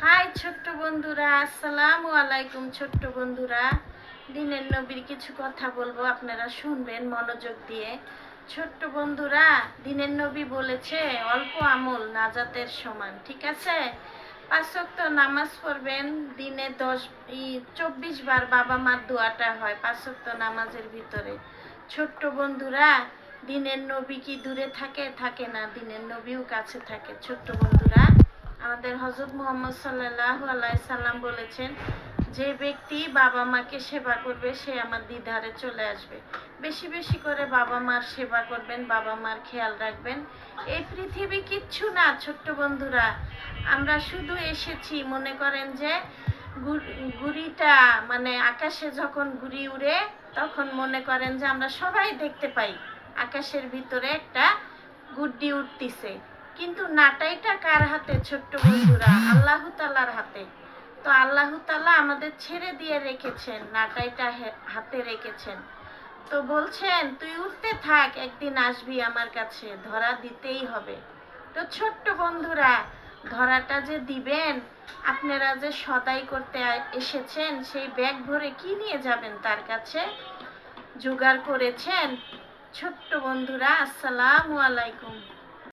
High ছোট্ট বন্ধুরা, আসসালামু আলাইকুম। ছোট্ট বন্ধুরা, দিনের নবীর কিছু কথা বলবো, আপনারা শুনবেন মনোযোগ দিয়ে। ছোট্ট বন্ধুরা, দিনের নবী বলেছে অল্প আমল নাজাতের সমান, ঠিক আছে? 5 ওয়াক্ত নামাজ পড়বেন, দিনে 24 বার বাবা মার দোয়াটা হয় 5 ওয়াক্ত নামাজের ভিতরে। ছোট্ট বন্ধুরা, দিনের নবী কি দূরে থাকে? থাকে না, দিনের নবীও কাছে থাকে। ছোট্ট বন্ধুরা, আমাদের হযরত মুহাম্মদ সাল্লাল্লাহু আলাইহি সাল্লাম বলেছেন, যে ব্যক্তি বাবা মাকে সেবা করবে সে আমার দিদারে চলে আসবে। বেশি বেশি করে বাবা মার সেবা করবেন, বাবা মার খেয়াল রাখবেন। এই পৃথিবী কিচ্ছু না ছোট্ট বন্ধুরা, আমরা শুধু এসেছি, মনে করেন যে গুড়িটা মানে আকাশে যখন গুড়ি উড়ে তখন মনে করেন যে আমরা সবাই দেখতে পাই আকাশের ভিতরে একটা গুড্ডি উঠতিছে, কিন্তু নাটাইটা কার হাতে ছোট্ট বন্ধুরা? আল্লাহ তাআলার হাতে। তো আল্লাহ তাআলা আমাদের ছেড়ে দিয়ে রেখেছেন, নাটাইটা হাতে রেখেছেন। তো বলছেন তুই উঠতে থাক, একদিন আসবি আমার কাছে, ধরা দিতেই হবে। তো ছোট্ট বন্ধুরা, ধরাটা যে দিবেন, আপনারা যে সদাই করতে এসেছেন, সেই ব্যাগ ভরে কি নিয়ে যাবেন তার কাছে? জোগাড় করেছেন? ছোট্ট বন্ধুরা, আসসালামু আলাইকুম।